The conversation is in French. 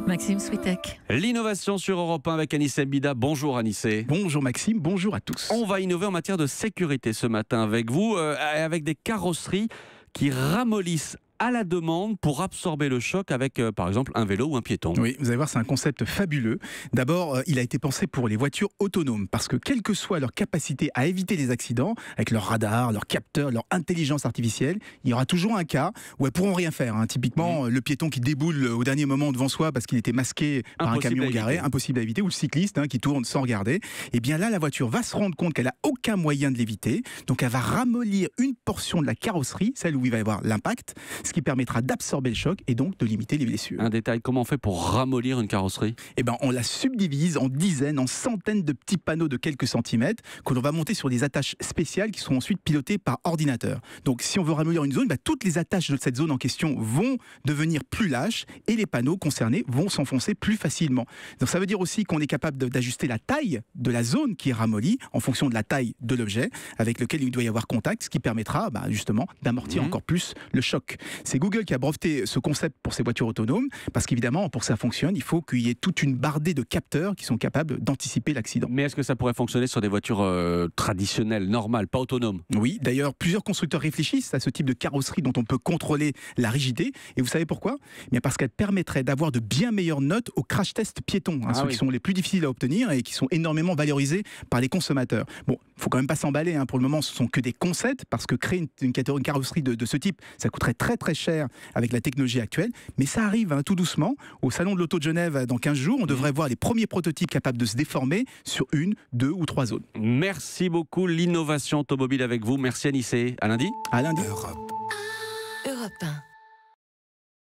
Maxime Switek. L'innovation sur Europe 1 avec Anissé Bida. Bonjour Anissé. Bonjour Maxime, bonjour à tous. On va innover en matière de sécurité ce matin avec vous, avec des carrosseries qui ramollissent à la demande pour absorber le choc avec, par exemple, un vélo ou un piéton. Oui, vous allez voir, c'est un concept fabuleux. D'abord, il a été pensé pour les voitures autonomes, parce que quelle que soit leur capacité à éviter les accidents, avec leur radar, leur capteur, leur intelligence artificielle, il y aura toujours un cas où elles pourront rien faire. Typiquement, le piéton qui déboule au dernier moment devant soi parce qu'il était masqué par un camion garé, impossible à éviter, ou le cycliste qui tourne sans regarder. Et bien là, la voiture va se rendre compte qu'elle n'a aucun moyen de l'éviter, donc elle va ramollir une portion de la carrosserie, celle où il va y avoir l'impact, ce qui permettra d'absorber le choc et donc de limiter les blessures. Un détail, comment on fait pour ramollir une carrosserie ? Eh ben, on la subdivise en dizaines, en centaines de petits panneaux de quelques centimètres que l'on va monter sur des attaches spéciales qui seront ensuite pilotées par ordinateur. Donc si on veut ramollir une zone, toutes les attaches de cette zone en question vont devenir plus lâches et les panneaux concernés vont s'enfoncer plus facilement. Donc ça veut dire aussi qu'on est capable d'ajuster la taille de la zone qui est ramollie en fonction de la taille de l'objet avec lequel il doit y avoir contact, ce qui permettra justement d'amortir encore plus le choc. C'est Google qui a breveté ce concept pour ces voitures autonomes, parce qu'évidemment, pour que ça fonctionne, il faut qu'il y ait toute une bardée de capteurs qui sont capables d'anticiper l'accident. Mais est-ce que ça pourrait fonctionner sur des voitures traditionnelles, normales, pas autonomes ? Oui, d'ailleurs, plusieurs constructeurs réfléchissent à ce type de carrosserie dont on peut contrôler la rigidité. Et vous savez pourquoi ? Bien parce qu'elle permettrait d'avoir de bien meilleures notes aux crash tests piétons, ceux qui sont les plus difficiles à obtenir et qui sont énormément valorisés par les consommateurs. Bon, il ne faut quand même pas s'emballer, pour le moment, ce sont que des concepts, parce que créer une carrosserie de ce type, ça coûterait très très cher avec la technologie actuelle, mais ça arrive tout doucement. Au Salon de l'Auto de Genève, dans 15 jours, on devrait voir les premiers prototypes capables de se déformer sur 1, 2 ou 3 zones. Merci beaucoup, l'innovation automobile avec vous. Merci Anissé. À lundi. À lundi. Europe 1.